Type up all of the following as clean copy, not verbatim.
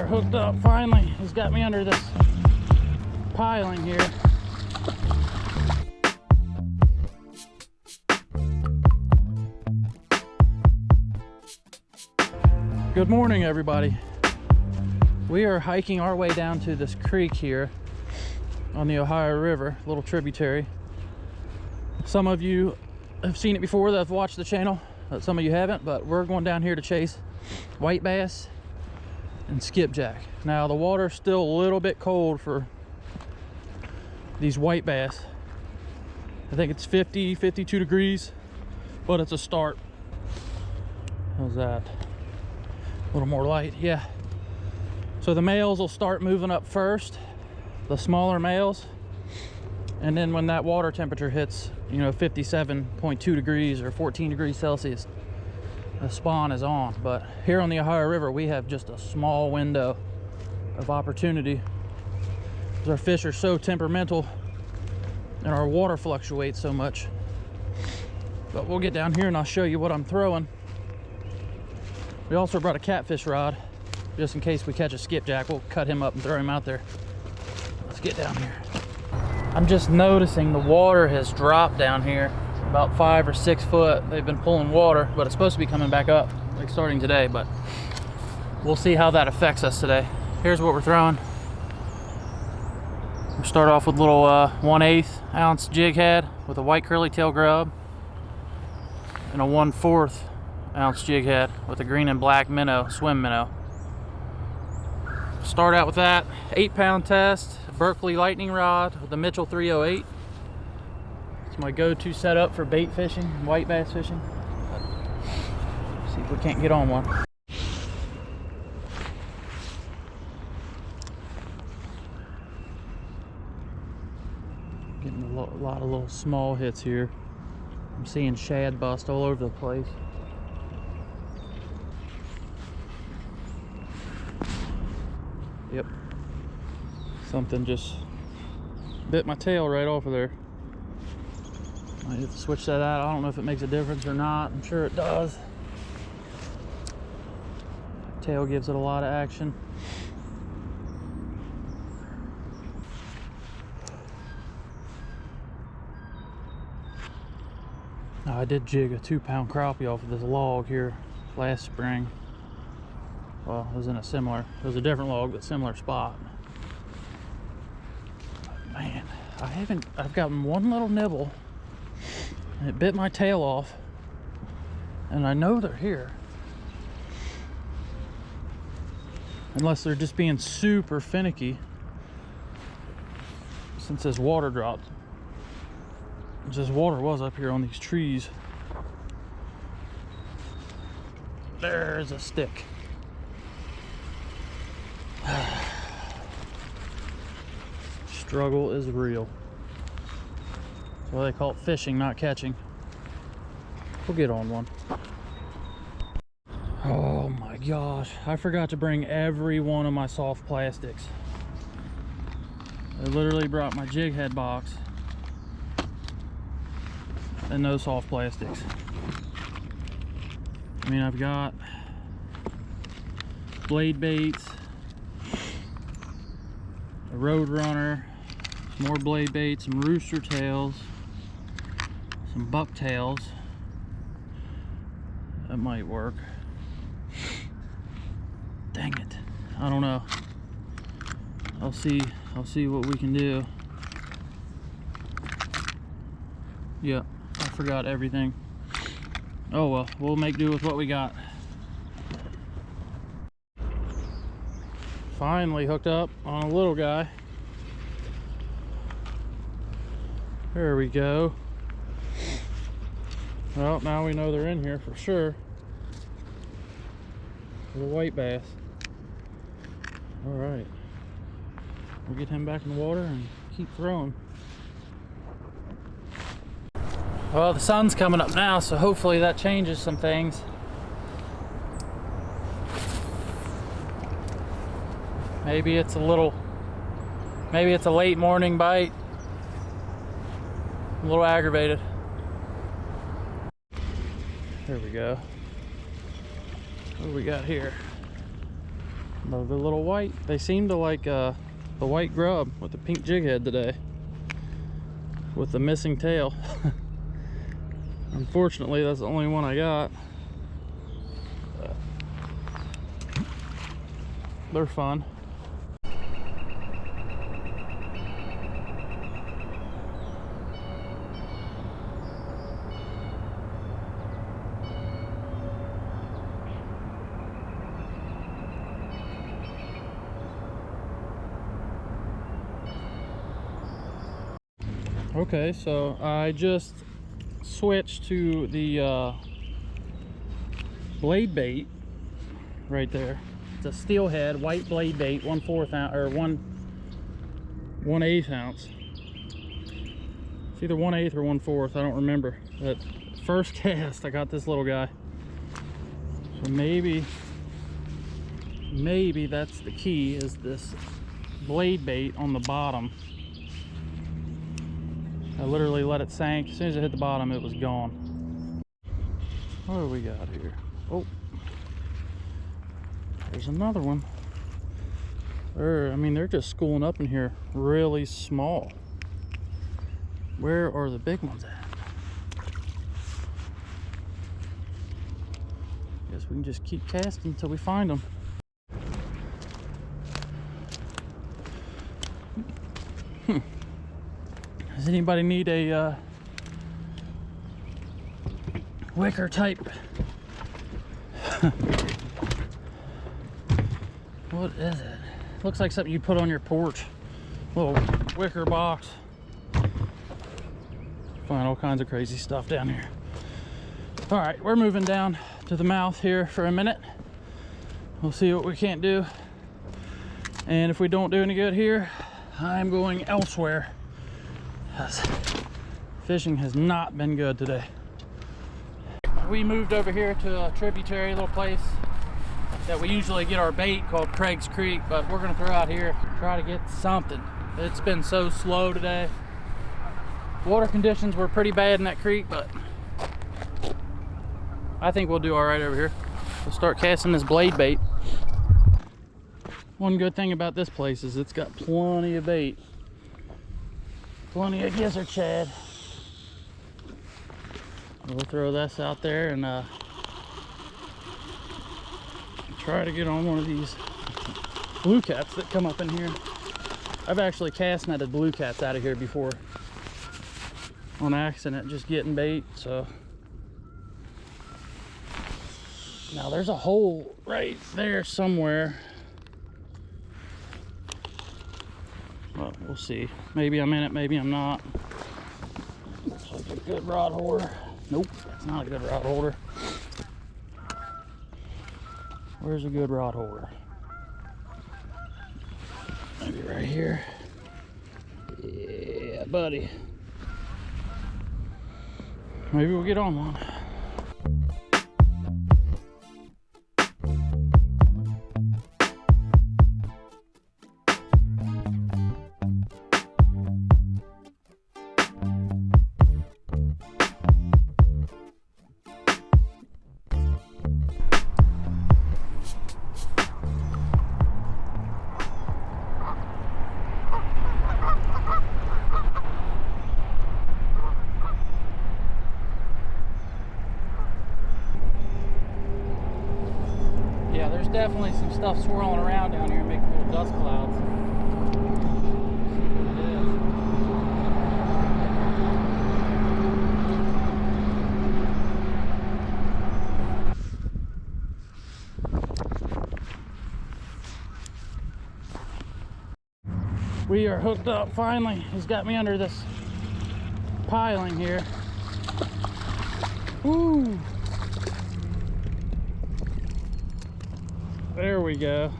are hooked up finally. He's got me under this piling here. Good morning, everybody. We are hiking our way down to this creek here on the Ohio River, a little tributary. Some of you have seen it before that have watched the channel, some of you haven't, but we're going down here to chase white bass and skipjack. Now the water's still a little bit cold for these white bass. I think it's 50, 52 degrees, but it's a start. How's that? A little more light, yeah. So the males will start moving up first, the smaller males, and then when that water temperature hits, you know, 57.2 degrees or 14 degrees Celsius, the spawn is on. But here on the Ohio River, we have just a small window of opportunity because our fish are so temperamental and our water fluctuates so much. But we'll get down here and I'll show you what I'm throwing. We also brought a catfish rod just in case we catch a skipjack. We'll cut him up and throw him out there. Let's get down here. I'm just noticing the water has dropped down here about 5 or 6 foot. They've been pulling water, but it's supposed to be coming back up like starting today, but we'll see how that affects us today. Here's what we're throwing. We'll start off with a little 1/8 ounce jig head with a white curly tail grub and a 1/4 ounce jig head with a green and black minnow, swim minnow. Start out with that 8-pound test Berkley Lightning rod with the Mitchel 308. It's my go-to setup for bait fishing, white bass fishing. Let's see if we can't get on one. Getting a lot of little small hits here. I'm seeing shad bust all over the place. Yep, something just bit my tail right off of there. Might have to switch that out. I don't know if it makes a difference or not. I'm sure it does. Tail gives it a lot of action. Now, I did jig a 2-pound crappie off of this log here last spring. Well, it was in it was a different log, but similar spot. But man, I've gotten one little nibble and it bit my tail off. And I know they're here. Unless they're just being super finicky since this water dropped. This water was up here on these trees. There's a stick. Struggle is real. That's why they call it fishing, not catching. We'll get on one. Oh my gosh, I forgot to bring every one of my soft plastics. I literally brought my jig head box and no soft plastics. I mean, I've got blade baits, a road runner, some more blade baits, some rooster tails, some buck tails. That might work. Dang it, I don't know. I'll see what we can do. Yeah, I forgot everything. Oh well, we'll make do with what we got. Finally hooked up on a little guy. There we go. Well, now we know they're in here for sure. The white bass. All right, we'll get him back in the water and keep throwing. Well, the sun's coming up now, so hopefully that changes some things. Maybe it's a late morning bite. A little aggravated. There we go. What do we got here? Another little white. They seem to like the white grub with the pink jig head today, with the missing tail. Unfortunately, that's the only one I got. They're fun. Okay, so I just switched to the blade bait right there. It's a steelhead white blade bait, 1/4 ounce or 1/8 ounce. It's either 1/8 or 1/4, I don't remember. But first cast, I got this little guy. So maybe that's the key, is this blade bait on the bottom. I literally let it sink. As soon as it hit the bottom, it was gone. What do we got here? Oh, there's another one. I mean, they're just schooling up in here really small. Where are the big ones at? Guess we can just keep casting until we find them. Does anybody need a wicker type? What is it? Looks like something you put on your porch. Little wicker box. Find all kinds of crazy stuff down here. All right, we're moving down to the mouth here for a minute. We'll see what we can't do. And if we don't do any good here, I'm going elsewhere. Fishing has not been good today. We moved over here to a tributary little place that we usually get our bait, called Craig's Creek, but we're gonna throw out here, try to get something. It's been so slow today. Water conditions were pretty bad in that creek, but I think we'll do all right over here. We'll start casting this blade bait. One good thing about this place is it's got plenty of bait. Plenty of gizzard shad. We'll throw this out there and try to get on one of these blue cats that come up in here. I've actually cast netted blue cats out of here before on accident, just getting bait. So now there's a hole right there somewhere. Well, we'll see. Maybe I'm in it, maybe I'm not. Looks like a good rod holder. Nope, that's not a good rod holder. Where's a good rod holder? Maybe right here. Yeah, buddy. Maybe we'll get on one. Definitely some stuff swirling around down here, making little dust clouds. We are hooked up finally. He's got me under this piling here. Woo! There we go.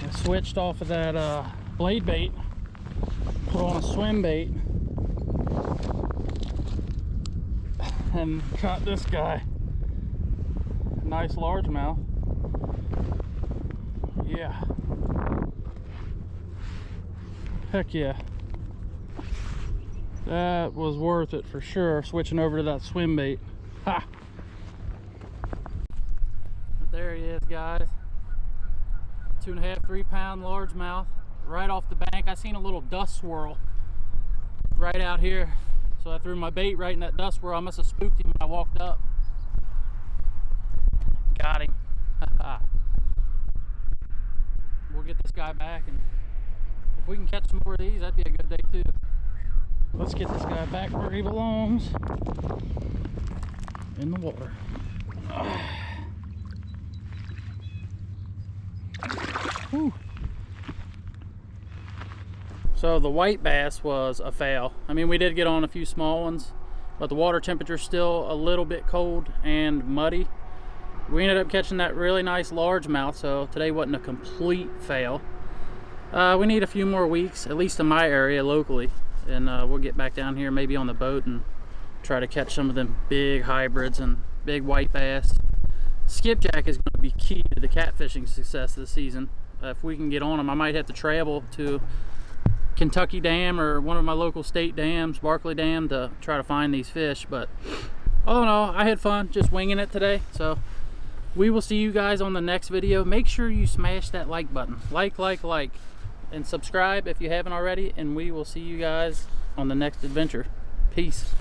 I switched off of that blade bait, put on a swim bait, and caught this guy. Nice largemouth. Yeah. Heck yeah. That was worth it for sure, switching over to that swim bait. Ha! But there he is, guys. 2.5, 3 pound largemouth right off the bank. I seen a little dust swirl right out here, so I threw my bait right in that dust swirl. I must have spooked him when I walked up. Got him. We'll get this guy back, and if we can catch some more of these, that'd be a good day too. Let's get this guy back where he belongs, in the water. Whew. So the white bass was a fail. I mean, we did get on a few small ones, but the water temperature's still a little bit cold and muddy. We ended up catching that really nice largemouth, so today wasn't a complete fail. We need a few more weeks, at least in my area locally, and we'll get back down here maybe on the boat and try to catch some of them big hybrids and big white bass. Skipjack is going to be key to the catfishing success of the season. If we can get on them, I might have to travel to Kentucky Dam or one of my local state dams, Berkley Dam, to try to find these fish. But all in all, I had fun just winging it today. So we will see you guys on the next video. Make sure you smash that like button. Like, and subscribe if you haven't already. And we will see you guys on the next adventure. Peace.